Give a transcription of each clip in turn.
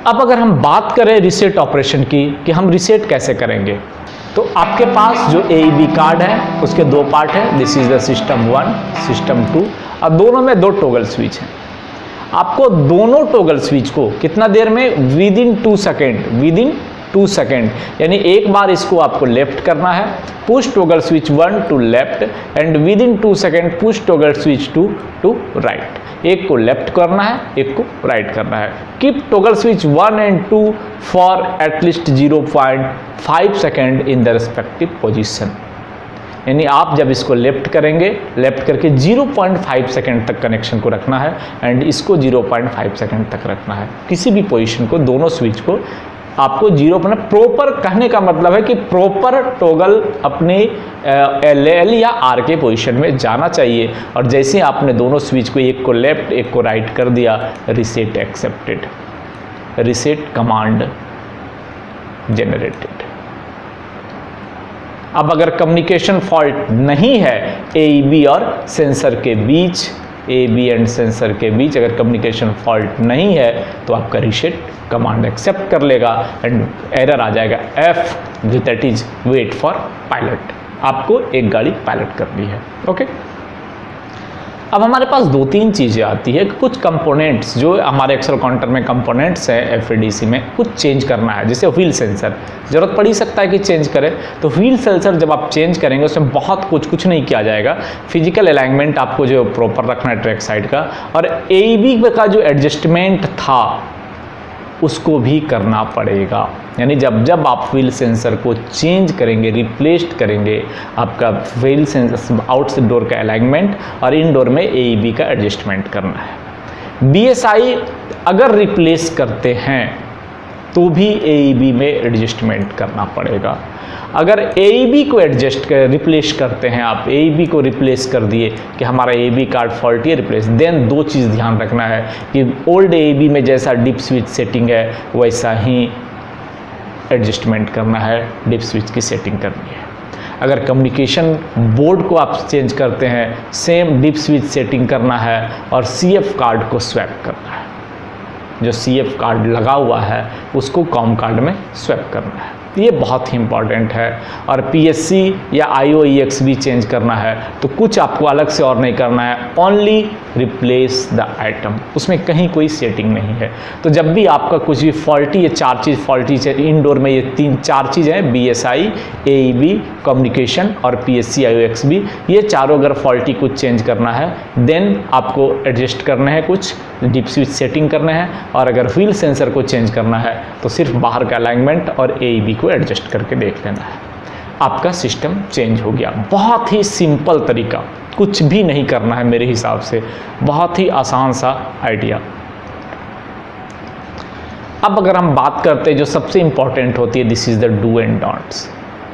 अब अगर हम बात करें रीसेट ऑपरेशन की कि हम रीसेट कैसे करेंगे, तो आपके पास जो AEB कार्ड है उसके दो पार्ट है, this is the system 1, system 2, और दोनों में दो टॉगल स्विच हैं। आपको दोनों टॉगल स्विच को कितना देर में, विद इन 2 सेकेंड, यानी एक बार इसको आपको लेफ्ट करना है, push toggle switch 1 to left and within 2 second push toggle switch 2 to right. एक को लेफ्ट करना है, एक को राइट करना है। Keep toggle switch 1 and 2 for at least 0.5 second in the respective position. यानी आप जब इसको लेफ्ट करेंगे, लेफ्ट करके 0.5 सेकेंड तक कनेक्शन को रखना है एंड इसको 0.5 सेकेंड तक रखना है। किसी भी पोजीशन को, दोनों स्विच को आपको 0 पर, प्रॉपर कहने का मतलब है कि प्रॉपर टॉगल अपने LL या R के पोजीशन में जाना चाहिए। और जैसे आपने दोनों स्विच को, एक को लेफ्ट एक को राइट कर दिया, reset accepted, reset command generated. अब अगर कम्युनिकेशन फॉल्ट नहीं है AEB और सेंसर के बीच, AEB एंड सेंसर के बीच अगर कम्युनिकेशन फॉल्ट नहीं है तो आपका रीसेट कमांड एक्सेप्ट कर लेगा एंड एरर आ जाएगा F, that is wait for pilot. आपको एक गाड़ी पायलट करनी है। ओके, अब हमारे पास 2-3 चीज़ें आती है। कुछ कंपोनेंट्स जो हमारे एक्सेल काउंटर में कंपोनेंट्स हैं FADC में, कुछ चेंज करना है। जैसे व्हील सेंसर, ज़रूरत पड़ ही सकता है कि चेंज करें, तो व्हील सेंसर जब आप चेंज करेंगे उसमें बहुत कुछ नहीं किया जाएगा। फिजिकल अलाइनमेंट आपको जो प्रॉपर रखना है ट्रैक साइड का, और AEB का जो एडजस्टमेंट था उसको भी करना पड़ेगा। यानी जब आप व्हील सेंसर को चेंज करेंगे, रिप्लेस्ड करेंगे, आपका व्हील सेंसर आउटसाइड डोर का अलाइनमेंट और इनडोर में AEB का एडजस्टमेंट करना है। BSI अगर रिप्लेस करते हैं तो भी AEB में एडजस्टमेंट करना पड़ेगा। अगर AEB को रिप्लेस करते हैं आप, AEB को रिप्लेस कर दिए कि हमारा AEB कार्ड फॉल्टी है, रिप्लेस, देन 2 चीज़ ध्यान रखना है कि ओल्ड AEB में जैसा डिप स्विच सेटिंग है वैसा ही एडजस्टमेंट करना है, डिप स्विच की सेटिंग करनी है। अगर कम्युनिकेशन बोर्ड को आप चेंज करते हैं, सेम डिप स्विच सेटिंग करना है और CF कार्ड को स्वैप करना है। जो CF कार्ड लगा हुआ है उसको कॉम कार्ड में स्वैप करना है, ये बहुत ही इंपॉर्टेंट है। और PSC या IOEX भी चेंज करना है, तो कुछ आपको अलग से और नहीं करना है, ओनली रिप्लेस द आइटम, उसमें कहीं कोई सेटिंग नहीं है। तो जब भी आपका कुछ भी फॉल्टी, ये 4 चीज़ फॉल्टी है इनडोर में, ये 3-4 चीज़ हैं, BSI, AEB, कम्युनिकेशन और PSC IOEX भी, ये चारों अगर फॉल्टी कुछ चेंज करना है देन आपको एडजस्ट करने हैं, कुछ डिप स्विच सेटिंग करने हैं। और अगर व्हील सेंसर को चेंज करना है तो सिर्फ बाहर का अलाइनमेंट और AEB को एडजस्ट करके देख लेना है, आपका सिस्टम चेंज हो गया। बहुत ही सिंपल तरीका, कुछ भी नहीं करना है मेरे हिसाब से, बहुत ही आसान सा आइडिया। अब अगर हम बात करते हैं जो सबसे इंपॉर्टेंट होती है, this is the do and don'ts,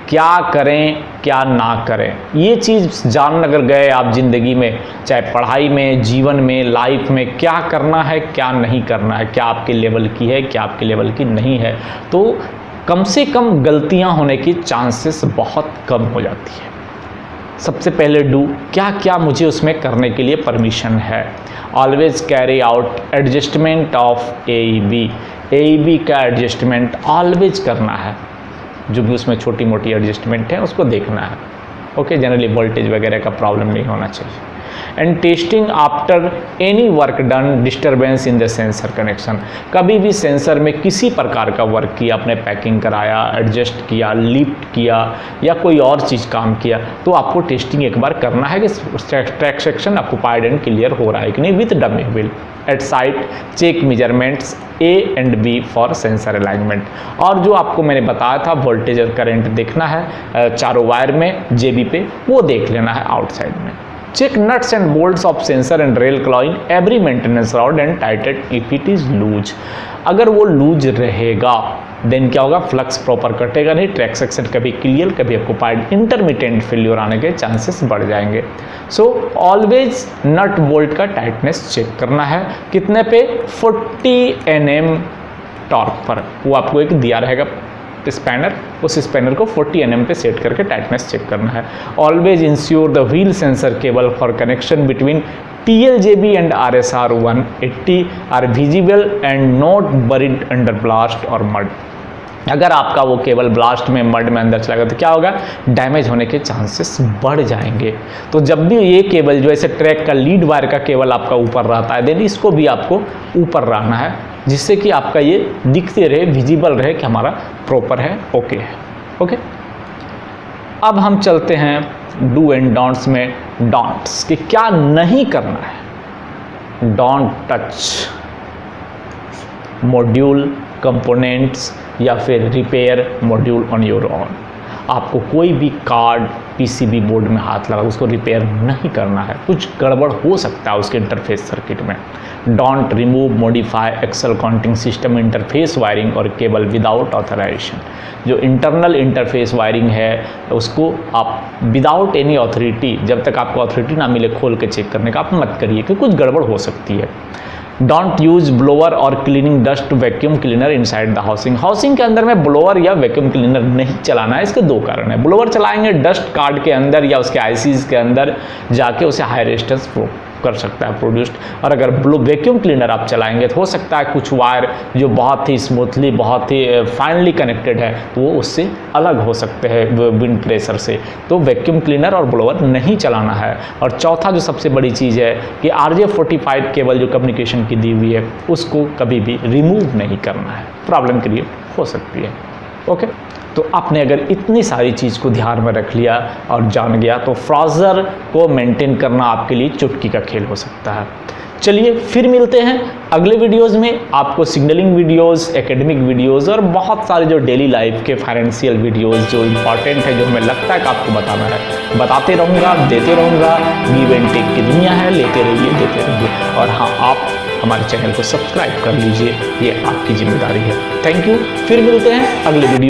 क्या करें क्या ना करें। ये चीज़ जान अगर गए आप ज़िंदगी में, चाहे पढ़ाई में, जीवन में, लाइफ में, क्या करना है क्या नहीं करना है, क्या आपके लेवल की है क्या आपके लेवल की नहीं है, तो कम से कम गलतियां होने की चांसेस बहुत कम हो जाती है। सबसे पहले डू, क्या क्या मुझे उसमें करने के लिए परमिशन है। Always carry out adjustment of AEB का एडजस्टमेंट ऑलवेज करना है, जो भी उसमें छोटी मोटी एडजस्टमेंट है उसको देखना है। ओके, जनरली वोल्टेज वगैरह का प्रॉब्लम नहीं होना चाहिए। And testing after any work done disturbance in the sensor connection, कभी भी सेंसर में किसी प्रकार का वर्क किया, आपने पैकिंग कराया, एडजस्ट किया, लिफ्ट किया या कोई और चीज़ काम किया, तो आपको टेस्टिंग एक बार करना है कि track section occupied and clear हो रहा है कि नहीं with dummy wheel. At site check measurements A and B for sensor alignment. और जो आपको मैंने बताया था वोल्टेज और करंट देखना है चारों वायर में JB पे, वो देख लेना है आउटसाइड में। Check nuts and bolts of sensor and rail claw in every maintenance rod and tighted if it is loose. अगर वो लूज रहेगा देन क्या होगा, फ्लक्स प्रॉपर कटेगा नहीं, ट्रैक सेक्शन कभी क्लियर कभी ऑक्युपाइड, इंटरमिटेंट फेल्योर आने के चांसेस बढ़ जाएंगे। सो ऑलवेज नट बोल्ट का टाइटनेस चेक करना है, कितने पे, 40 Nm टॉर्क पर। वो आपको एक दिया रहेगा स्पैनर, उस स्पैनर को 40 Nm पे सेट करके टाइटनेस चेक करना है। Always ensure the wheel sensor cable for connection between TLJB and RSR 180 are visible and not buried under blast or mud. अगर आपका वो केबल ब्लास्ट में, मड में अंदर चला गया तो क्या होगा, डैमेज होने के चांसेस बढ़ जाएंगे। तो जब भी ये केबल जो ऐसे ट्रैक का लीड वायर का केबल आपका ऊपर रहता है, देन इसको भी आपको ऊपर रहना है, जिससे कि आपका ये दिखते रहे, विजिबल रहे कि हमारा प्रॉपर है, ओके है। ओके, अब हम चलते हैं डू एंड डोंट्स में। डोंट्स कि क्या नहीं करना है। डोंट टच मॉड्यूल, कंपोनेंट्स या फिर repair module on your own. आपको कोई भी कार्ड पीसीबी बोर्ड में हाथ लगा उसको रिपेयर नहीं करना है, कुछ गड़बड़ हो सकता है उसके इंटरफेस सर्किट में। Don't remove, modify axle counting system interface wiring और केबल विदाउट ऑथराइजेशन। जो इंटरनल इंटरफेस वायरिंग है उसको आप विदाउट एनी अथॉरिटी, जब तक आपको अथॉरिटी ना मिले खोल के चेक करने का, आप मत करिए क्योंकि कुछ गड़बड़ हो सकती है। डोंट यूज ब्लोअर और cleaning dust vacuum cleaner inside the housing. Housing के अंदर में ब्लोअर या वैक्यूम क्लीनर नहीं चलाना है। इसके दो कारण है। ब्लोअर चलाएंगे डस्ट कार्ड के अंदर या उसके आईसीज के अंदर जाके उसे हाई रेजिस्टेंस कर सकता है प्रोड्यूस्ड, और अगर वैक्यूम क्लीनर आप चलाएंगे तो हो सकता है कुछ वायर जो बहुत ही स्मूथली, बहुत ही फाइनली कनेक्टेड है तो वो उससे अलग हो सकते हैं विंड प्रेशर से। तो वैक्यूम क्लीनर और ब्लोअर नहीं चलाना है। और चौथा जो सबसे बड़ी चीज़ है कि RJ45 केबल जो कम्युनिकेशन की दी हुई है उसको कभी भी रिमूव नहीं करना है, प्रॉब्लम क्रिएट हो सकती है। ओके, तो आपने अगर इतनी सारी चीज़ को ध्यान में रख लिया और जान गया तो फ्राउज़र को मेंटेन करना आपके लिए चुटकी का खेल हो सकता है। चलिए फिर मिलते हैं अगले वीडियोस में। आपको सिग्नलिंग वीडियोस, एकेडमिक वीडियोस और बहुत सारे जो डेली लाइफ के फाइनेंशियल वीडियोस जो इंपॉर्टेंट है, जो हमें लगता है कि आपको बताना है, बताते रहूँगा, देते रहूँगा। गिव एंड टेक की दुनिया है, लेते रहिए, देते रहिए। और हाँ, आप हमारे चैनल को सब्सक्राइब कर लीजिए, ये आपकी जिम्मेदारी है। थैंक यू, फिर मिलते हैं अगले वीडियो।